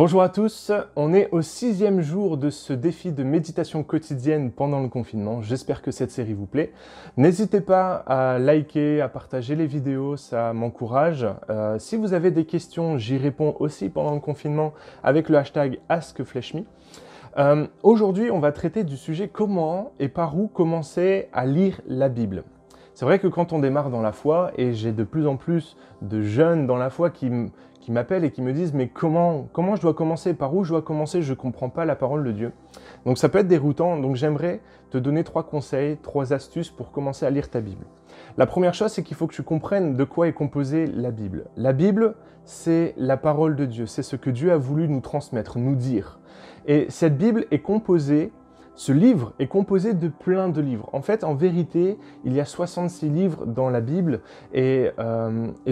Bonjour à tous, on est au 6e jour de ce défi de méditation quotidienne pendant le confinement. J'espère que cette série vous plaît. N'hésitez pas à liker, à partager les vidéos, ça m'encourage. Si vous avez des questions, j'y réponds aussi pendant le confinement avec le hashtag AskFleshMe. Aujourd'hui, on va traiter du sujet comment et par où commencer à lire la Bible. C'est vrai que quand on démarre dans la foi, et j'ai de plus en plus de jeunes dans la foi qui m'appellent et qui me disent « mais comment je dois commencer? Par où je dois commencer? Je ne comprends pas la parole de Dieu. » Donc ça peut être déroutant, donc j'aimerais te donner 3 conseils, 3 astuces pour commencer à lire ta Bible. La première chose, c'est qu'il faut que tu comprennes de quoi est composée la Bible. La Bible, c'est la parole de Dieu, c'est ce que Dieu a voulu nous transmettre, nous dire. Et cette Bible est composée, ce livre est composé de plein de livres. En fait, en vérité, il y a 66 livres dans la Bible et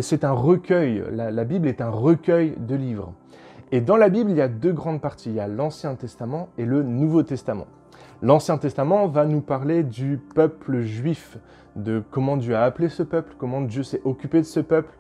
c'est un recueil. La Bible est un recueil de livres. Et dans la Bible, il y a 2 grandes parties. Il y a l'Ancien Testament et le Nouveau Testament. L'Ancien Testament va nous parler du peuple juif, de comment Dieu a appelé ce peuple, comment Dieu s'est occupé de ce peuple,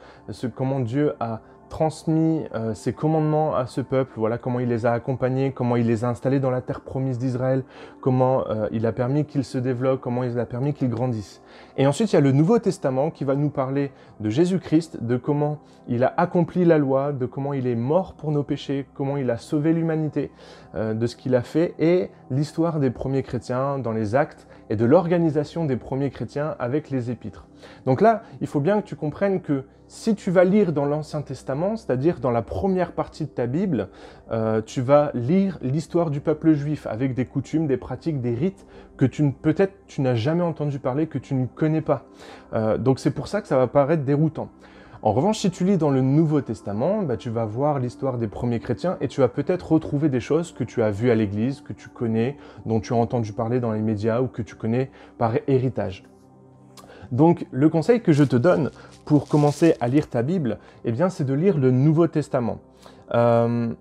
comment Dieu a transmis ses commandements à ce peuple, voilà comment il les a accompagnés, comment il les a installés dans la terre promise d'Israël, comment il a permis qu'ils se développent, comment il a permis qu'ils grandissent. Et ensuite, il y a le Nouveau Testament qui va nous parler de Jésus-Christ, de comment il a accompli la loi, de comment il est mort pour nos péchés, comment il a sauvé l'humanité, de ce qu'il a fait, et l'histoire des premiers chrétiens dans les Actes et de l'organisation des premiers chrétiens avec les épîtres. Donc là, il faut bien que tu comprennes que si tu vas lire dans l'Ancien Testament, c'est-à-dire dans la première partie de ta Bible, tu vas lire l'histoire du peuple juif avec des coutumes, des pratiques, des rites que peut-être tu n'as jamais entendu parler, que tu ne connais pas. Donc c'est pour ça que ça va paraître déroutant. En revanche, si tu lis dans le Nouveau Testament, tu vas voir l'histoire des premiers chrétiens et tu vas peut-être retrouver des choses que tu as vues à l'église, que tu connais, dont tu as entendu parler dans les médias ou que tu connais par héritage. Donc, le conseil que je te donne pour commencer à lire ta Bible, c'est de lire le Nouveau Testament. Le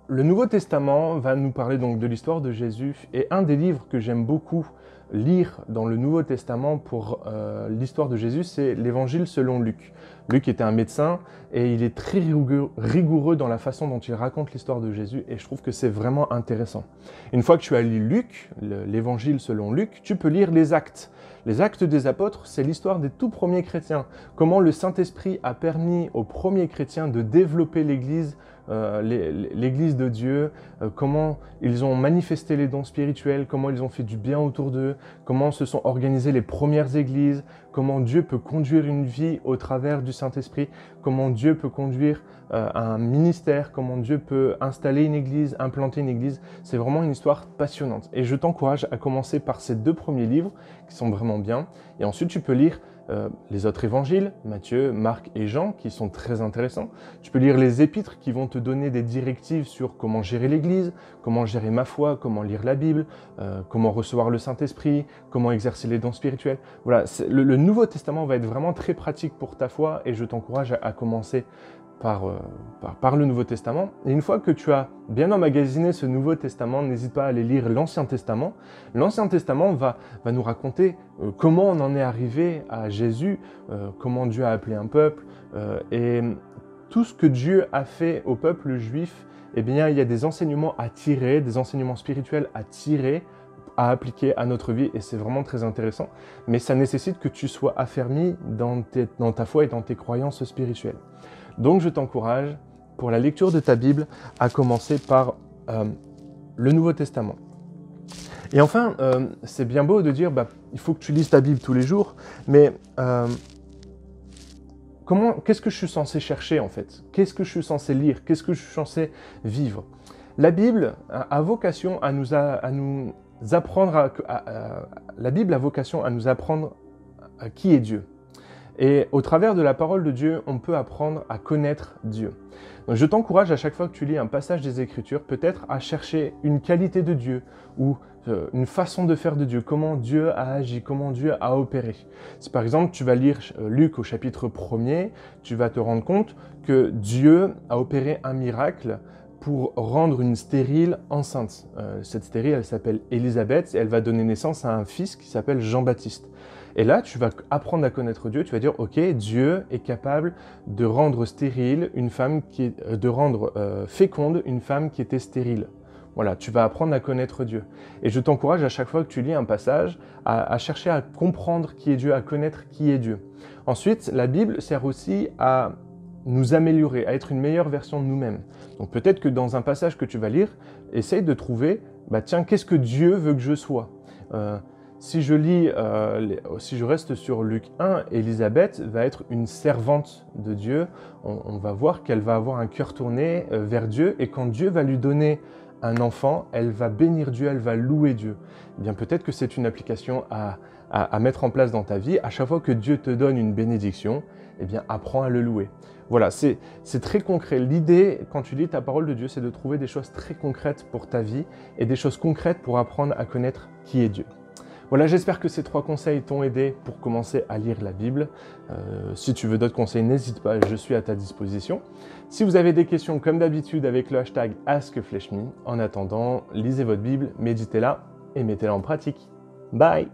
Nouveau Testament va nous parler donc de l'histoire de Jésus et un des livres que j'aime beaucoup lire dans le Nouveau Testament pour l'histoire de Jésus, c'est l'Évangile selon Luc. Luc était un médecin et il est très rigoureux dans la façon dont il raconte l'histoire de Jésus et je trouve que c'est vraiment intéressant. Une fois que tu as lu Luc, l'Évangile selon Luc, tu peux lire les Actes. Les Actes des Apôtres, c'est l'histoire des tout premiers chrétiens. Comment le Saint-Esprit a permis aux premiers chrétiens de développer l'Église, l'Église de Dieu, comment ils ont manifesté les dons spirituels, comment ils ont fait du bien autour d'eux, comment se sont organisées les premières églises, comment Dieu peut conduire une vie au travers du Saint-Esprit, comment Dieu peut conduire un ministère, comment Dieu peut installer une église, implanter une église. C'est vraiment une histoire passionnante. Et je t'encourage à commencer par ces 2 premiers livres qui sont vraiment bien. Et ensuite, tu peux lire les autres évangiles, Matthieu, Marc et Jean, qui sont très intéressants. Tu peux lire les épîtres qui vont te donner des directives sur comment gérer l'église, comment gérer ma foi, comment lire la Bible, comment recevoir le Saint-Esprit, comment exercer les dons spirituels. Voilà, le Nouveau Testament va être vraiment très pratique pour ta foi et je t'encourage à commencer par le Nouveau Testament. Et une fois que tu as bien emmagasiné ce Nouveau Testament, n'hésite pas à aller lire l'Ancien Testament. L'Ancien Testament va nous raconter comment on en est arrivé à Jésus, comment Dieu a appelé un peuple, et tout ce que Dieu a fait au peuple juif, il y a des enseignements à tirer, des enseignements spirituels à tirer, à appliquer à notre vie, et c'est vraiment très intéressant. Mais ça nécessite que tu sois affermi dans ta foi et dans tes croyances spirituelles. Donc je t'encourage, pour la lecture de ta Bible, à commencer par le Nouveau Testament. Et enfin, c'est bien beau de dire, il faut que tu lises ta Bible tous les jours, mais qu'est-ce que je suis censé chercher en fait? Qu'est-ce que je suis censé lire? Qu'est-ce que je suis censé vivre? La Bible a vocation à nous apprendre la Bible a vocation à nous apprendre à qui est Dieu. Et au travers de la parole de Dieu, on peut apprendre à connaître Dieu. Donc je t'encourage à chaque fois que tu lis un passage des Écritures, peut-être à chercher une qualité de Dieu ou une façon de faire de Dieu, comment Dieu a agi, comment Dieu a opéré. Si par exemple tu vas lire Luc au chapitre 1er, tu vas te rendre compte que Dieu a opéré un miracle pour rendre une stérile enceinte. Cette stérile, elle s'appelle Élisabeth et elle va donner naissance à un fils qui s'appelle Jean-Baptiste. Et là, tu vas apprendre à connaître Dieu, tu vas dire, ok, Dieu est capable de rendre stérile une femme de rendre féconde une femme qui était stérile. Voilà, tu vas apprendre à connaître Dieu. Et je t'encourage à chaque fois que tu lis un passage à chercher à comprendre qui est Dieu, à connaître qui est Dieu. Ensuite, la Bible sert aussi à nous améliorer, à être une meilleure version de nous-mêmes. Donc peut-être que dans un passage que tu vas lire, essaye de trouver, tiens, qu'est-ce que Dieu veut que je sois ? Si je reste sur Luc 1, Élisabeth va être une servante de Dieu. On va voir qu'elle va avoir un cœur tourné vers Dieu et quand Dieu va lui donner un enfant, elle va bénir Dieu, elle va louer Dieu. Eh bien, peut-être que c'est une application à mettre en place dans ta vie. À chaque fois que Dieu te donne une bénédiction, eh bien, apprends à le louer. Voilà, c'est très concret. L'idée, quand tu lis ta parole de Dieu, c'est de trouver des choses très concrètes pour ta vie et des choses concrètes pour apprendre à connaître qui est Dieu. Voilà, j'espère que ces 3 conseils t'ont aidé pour commencer à lire la Bible. Si tu veux d'autres conseils, n'hésite pas, je suis à ta disposition. Si vous avez des questions, comme d'habitude, avec le hashtag AskFleshMe. En attendant, lisez votre Bible, méditez-la et mettez-la en pratique. Bye!